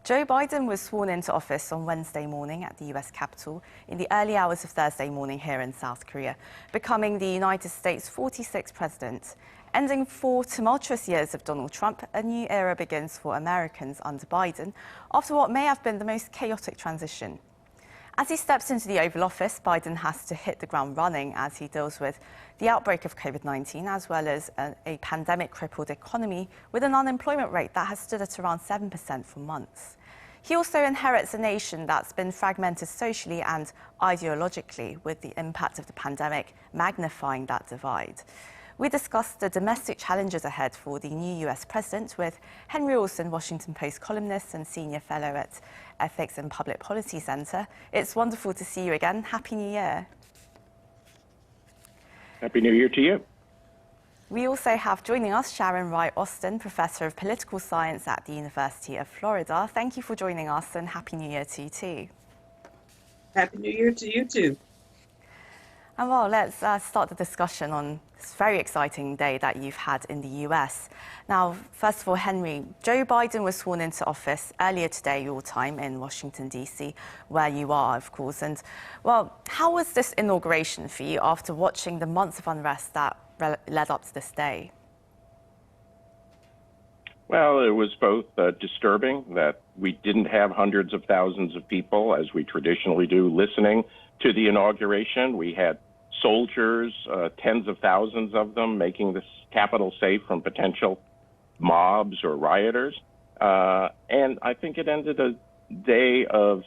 Joe Biden was sworn into office on Wednesday morning at the US Capitol in the early hours of Thursday morning here in South Korea, becoming the United States' 46th president. Ending 4 tumultuous years of Donald Trump, a new era begins for Americans under Biden after what may have been the most chaotic transition. As he steps into the Oval Office, Biden has to hit the ground running as he deals with the outbreak of COVID-19, as well as a pandemic-crippled economy with an unemployment rate that has stood at around 7% for months. He also inherits a nation that's been fragmented socially and ideologically, with the impact of the pandemic magnifying that divide. We discussed the domestic challenges ahead for the new US president with Henry Olsen, Washington Post columnist and senior fellow at Ethics and Public Policy Center. It's wonderful to see you again. Happy New Year. Happy New Year to you. We also have joining us Sharon Wright Austin, Professor of Political Science at the University of Florida. Thank you for joining us and Happy New Year to you too. Happy New Year to you too. And well, let's start the discussion on this very exciting day that you've had in the US. Now, first of all, Henry, Joe Biden was sworn into office earlier today, your time in Washington, D.C., where you are, of course. And, well, how was this inauguration for you after watching the months of unrest that led up to this day? Well, it was both disturbing that we didn't have hundreds of thousands of people, as we traditionally do, listening to the inauguration. We had soldiers, tens of thousands of them, making this Capitol safe from potential mobs or rioters. And I think it ended a day of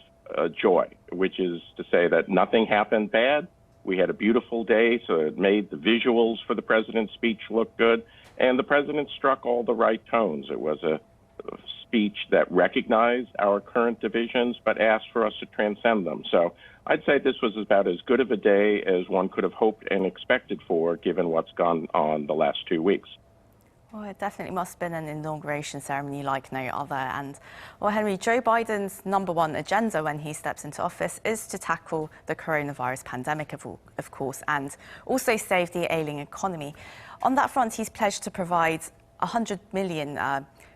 joy, which is to say that nothing happened bad. We had a beautiful day, so it made the visuals for the president's speech look good. And the president struck all the right tones. It was a speech that recognized our current divisions, but asked for us to transcend them. So I'd say this was about as good of a day as one could have hoped and expected for, given what's gone on the last 2 weeks. Well, it definitely must have been an inauguration ceremony like no other. And, well, Henry, Joe Biden's #1 agenda when he steps into office is to tackle the coronavirus pandemic, of course, and also save the ailing economy. On that front, he's pledged to provide 100 million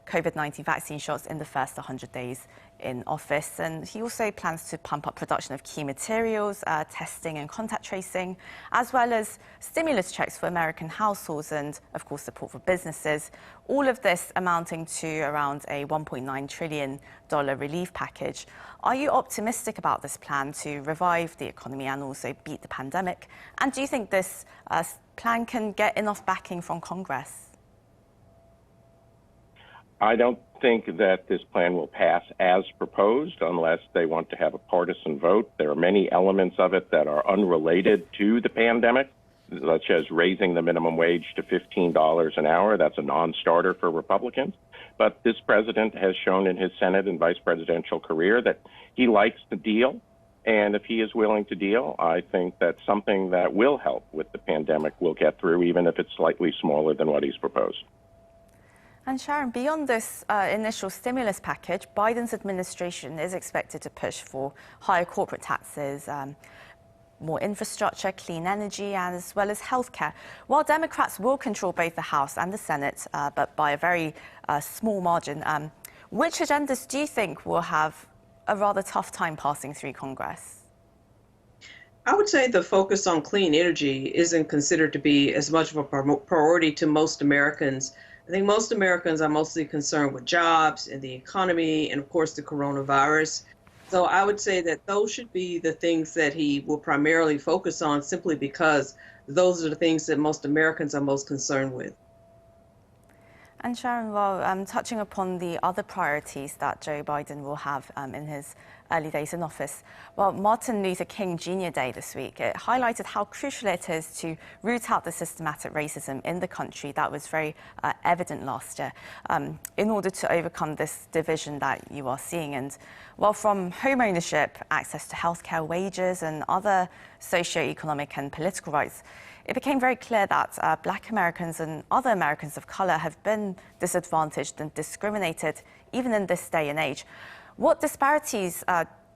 COVID-19 vaccine shots in the first 100 days in office. And he also plans to pump up production of key materials, testing and contact tracing, as well as stimulus checks for American households and, of course, support for businesses. All of this amounting to around a $1.9 trillion relief package. Are you optimistic about this plan to revive the economy and also beat the pandemic? And do you think this plan can get enough backing from Congress? I don't think that this plan will pass as proposed unless they want to have a partisan vote. There are many elements of it that are unrelated to the pandemic, such as raising the minimum wage to $15 an hour. That's a non-starter for Republicans. But this president has shown in his Senate and vice presidential career that he likes to deal. And if he is willing to deal, I think that something that will help with the pandemic will get through, even if it's slightly smaller than what he's proposed. And Sharon, beyond this initial stimulus package, Biden's administration is expected to push for higher corporate taxes, more infrastructure, clean energy, as well as healthcare. While Democrats will control both the House and the Senate, but by a very small margin, which agendas do you think will have a rather tough time passing through Congress? I would say the focus on clean energy isn't considered to be as much of a priority to most Americans. I think most Americans are mostly concerned with jobs and the economy and, of course, the coronavirus. So I would say that those should be the things that he will primarily focus on, simply because those are the things that most Americans are most concerned with. And Sharon, well, touching upon the other priorities that Joe Biden will have in his early days in office, well, Martin Luther King Jr. Day this week, it highlighted how crucial it is to root out the systematic racism in the country that was very evident last year in order to overcome this division that you are seeing. And, well, from home ownership, access to healthcare, wages and other socio-economic and political rights, it became very clear that Black Americans and other Americans of color have been disadvantaged and discriminated even in this day and age. What disparities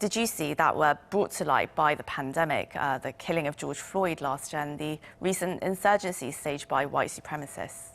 did you see that were brought to light by the pandemic, the killing of George Floyd last year and the recent insurgency staged by white supremacists?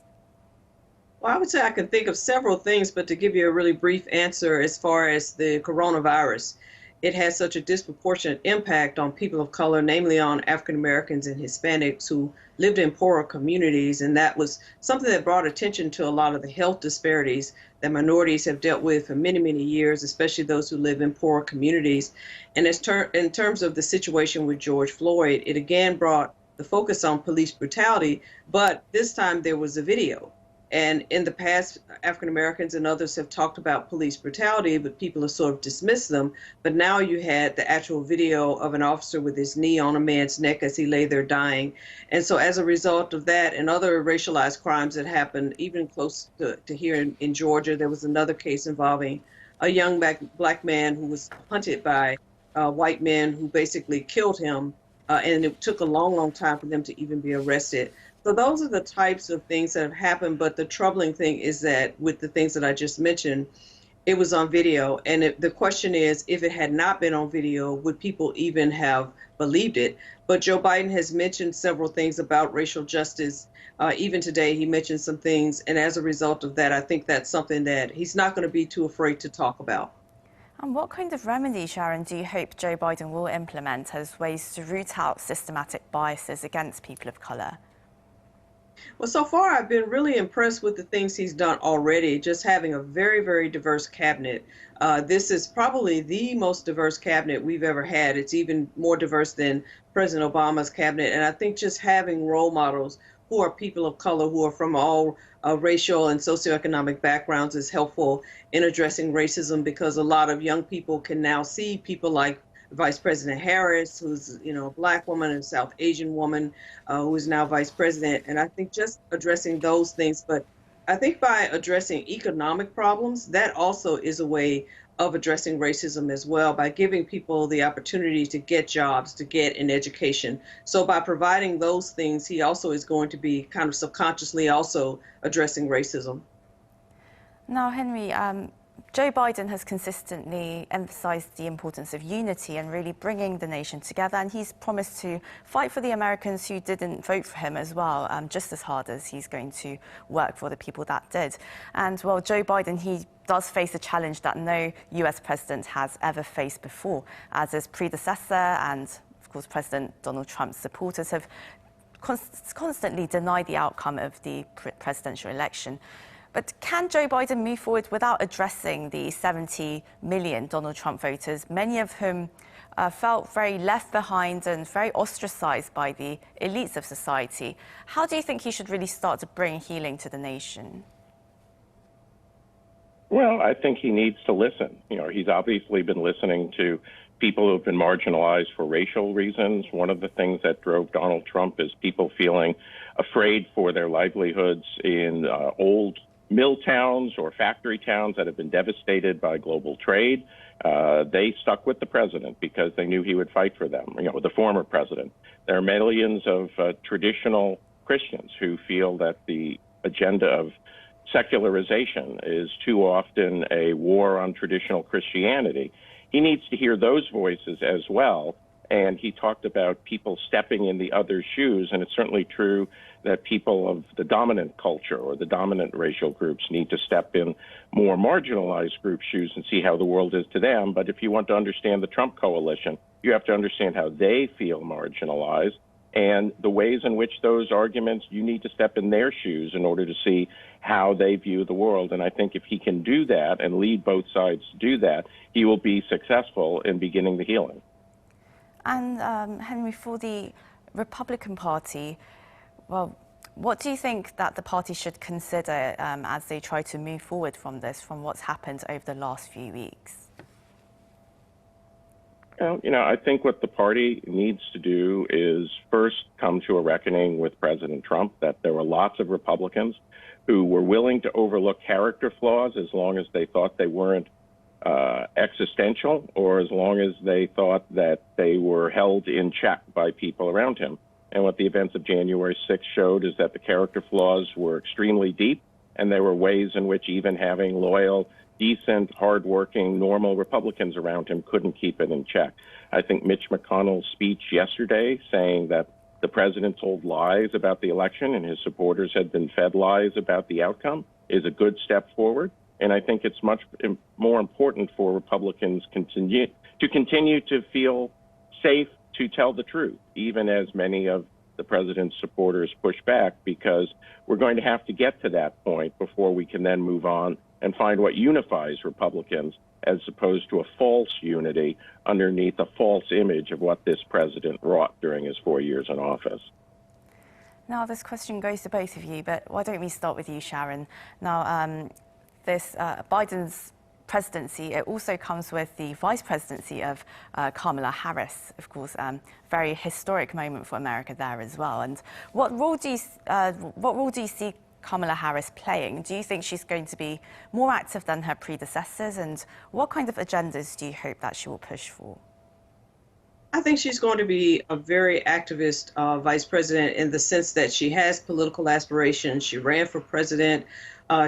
Well, I would say I can think of several things, but to give you a really brief answer, as far as the coronavirus, it has such a disproportionate impact on people of color, namely on African Americans and Hispanics who lived in poorer communities. And that was something that brought attention to a lot of the health disparities that minorities have dealt with for many, many years, especially those who live in poorer communities. And in terms of the situation with George Floyd, it again brought the focus on police brutality, but this time there was a video. And in the past, African Americans and others have talked about police brutality, but people have sort of dismissed them. But now you had the actual video of an officer with his knee on a man's neck as he lay there dying. And so as a result of that and other racialized crimes that happened, even close to here in Georgia, there was another case involving a young black man who was hunted by white men who basically killed him. And it took a long, long time for them to even be arrested. So those are the types of things that have happened. But the troubling thing is that with the things that I just mentioned, it was on video. And the question is, if it had not been on video, would people even have believed it? But Joe Biden has mentioned several things about racial justice. Even today, he mentioned some things. And as a result of that, I think that's something that he's not going to be too afraid to talk about. And what kind of remedies, Sharon, do you hope Joe Biden will implement as ways to root out systematic biases against people of color? Well, so far, I've been really impressed with the things he's done already, just having a very, very diverse cabinet. This is probably the most diverse cabinet we've ever had. It's even more diverse than President Obama's cabinet. And I think just having role models who are people of color, who are from all racial and socioeconomic backgrounds is helpful in addressing racism, because a lot of young people can now see people like Vice President Harris, who's a black woman and South Asian woman, who is now vice president. And I think just addressing those things, but I think by addressing economic problems, that also is a way of addressing racism as well, by giving people the opportunity to get jobs, to get an education. So by providing those things, he also is going to be kind of subconsciously also addressing racism. Now, Henry, Joe Biden has consistently emphasized the importance of unity and really bringing the nation together. And he's promised to fight for the Americans who didn't vote for him as well, just as hard as he's going to work for the people that did. And well, Joe Biden, he does face a challenge that no US president has ever faced before, as his predecessor and, of course, President Donald Trump's supporters have constantly denied the outcome of the presidential election. But can Joe Biden move forward without addressing the 70 million Donald Trump voters, many of whom felt very left behind and very ostracized by the elites of society? How do you think he should really start to bring healing to the nation? Well, I think he needs to listen. He's obviously been listening to people who have been marginalized for racial reasons. One of the things that drove Donald Trump is people feeling afraid for their livelihoods in old mill towns or factory towns that have been devastated by global trade. They stuck with the president because they knew he would fight for them, the former president. There are millions of traditional Christians who feel that the agenda of secularization is too often a war on traditional Christianity. He needs to hear those voices as well. And he talked about people stepping in the other's shoes. And it's certainly true that people of the dominant culture or the dominant racial groups need to step in more marginalized group shoes and see how the world is to them. But if you want to understand the Trump coalition, you have to understand how they feel marginalized and the ways in which those arguments, you need to step in their shoes in order to see how they view the world. And I think if he can do that and lead both sides to do that, he will be successful in beginning the healing. And Henry, for the Republican Party, well, what do you think that the party should consider as they try to move forward from this, from what's happened over the last few weeks? Well, I think what the party needs to do is first come to a reckoning with President Trump that there were lots of Republicans who were willing to overlook character flaws as long as they thought they weren't existential, or as long as they thought that they were held in check by people around him. And what the events of January 6th showed is that the character flaws were extremely deep, and there were ways in which even having loyal, decent, hardworking, normal Republicans around him couldn't keep it in check. I think Mitch McConnell's speech yesterday saying that the president told lies about the election and his supporters had been fed lies about the outcome is a good step forward. And I think it's much more important for Republicans to continue to feel safe to tell the truth, even as many of the president's supporters push back, because we're going to have to get to that point before we can then move on and find what unifies Republicans, as opposed to a false unity underneath a false image of what this president wrought during his 4 years in office. Now, this question goes to both of you, but why don't we start with you, Sharon? Now, Biden's presidency, it also comes with the vice presidency of Kamala Harris, of course, very historic moment for America there as well. And what role do you see Kamala Harris playing? Do you think she's going to be more active than her predecessors? And what kind of agendas do you hope that she will push for? I think she's going to be a very activist vice president in the sense that she has political aspirations. She ran for president.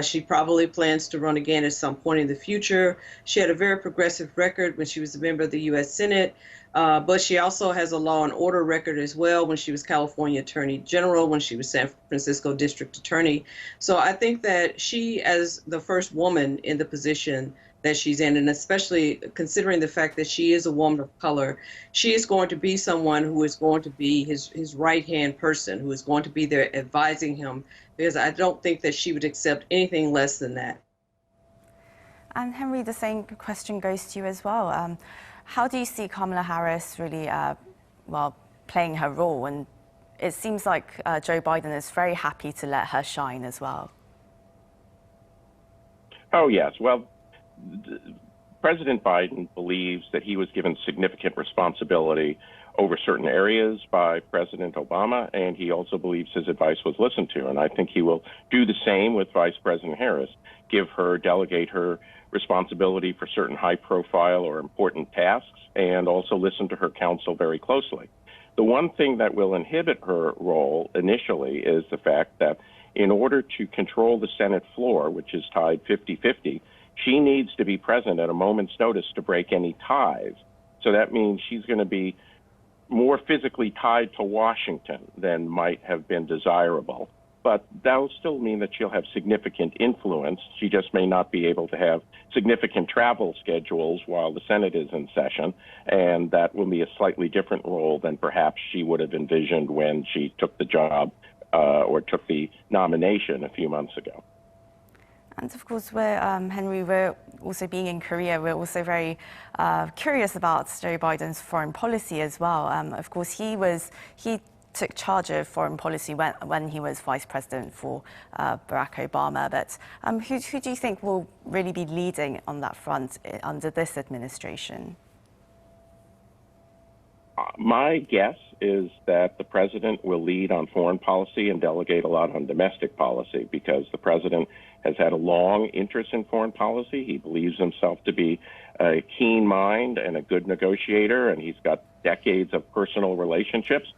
She probably plans to run again at some point in the future. She had a very progressive record when she was a member of the U.S. Senate, but she also has a law and order record as well when she was California Attorney General, when she was San Francisco District Attorney. So I think that she, as the first woman in the position that she's in, and especially considering the fact that she is a woman of color, she is going to be someone who is going to be his right-hand person, who is going to be there advising him, because I don't think that she would accept anything less than that. And Henry, the same question goes to you as well. How do you see Kamala Harris really, playing her role? And it seems like Joe Biden is very happy to let her shine as well. Oh, yes. Well, President Biden believes that he was given significant responsibility over certain areas by President Obama, and he also believes his advice was listened to. And I think he will do the same with Vice President Harris, delegate her responsibility for certain high-profile or important tasks, and also listen to her counsel very closely. The one thing that will inhibit her role initially is the fact that in order to control the Senate floor, which is tied 50-50, she needs to be present at a moment's notice to break any ties. So that means she's going to be more physically tied to Washington than might have been desirable. But that will still mean that she'll have significant influence. She just may not be able to have significant travel schedules while the Senate is in session, and that will be a slightly different role than perhaps she would have envisioned when she took the job or took the nomination a few months ago. And of course, Henry, we're also being in Korea, we're also very curious about Joe Biden's foreign policy as well. Of course, he took charge of foreign policy when he was vice president for Barack Obama. But who do you think will really be leading on that front under this administration? My guess is that the president will lead on foreign policy and delegate a lot on domestic policy, because the president has had a long interest in foreign policy. He believes himself to be a keen mind and a good negotiator, and he's got decades of personal relationships,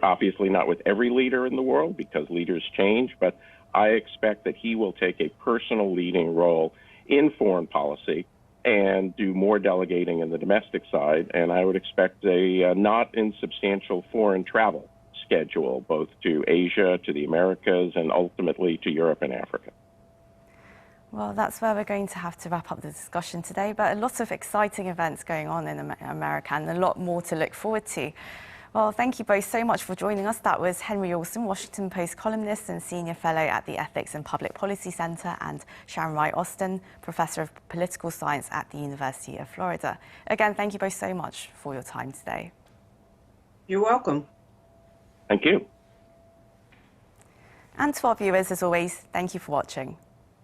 obviously not with every leader in the world because leaders change, but I expect that he will take a personal leading role in foreign policy and do more delegating in the domestic side. And I would expect a not insubstantial foreign travel schedule, both to Asia, to the Americas, and ultimately to Europe and Africa. Well, that's where we're going to have to wrap up the discussion today, but a lot of exciting events going on in America and a lot more to look forward to. Well, thank you both so much for joining us. That was Henry Alston, Washington Post columnist and Senior Fellow at the Ethics and Public Policy Center, and Sharon Wright-Austin, Professor of Political Science at the University of Florida. Again, thank you both so much for your time today. You're welcome. Thank you. And to our viewers, as always, thank you for watching.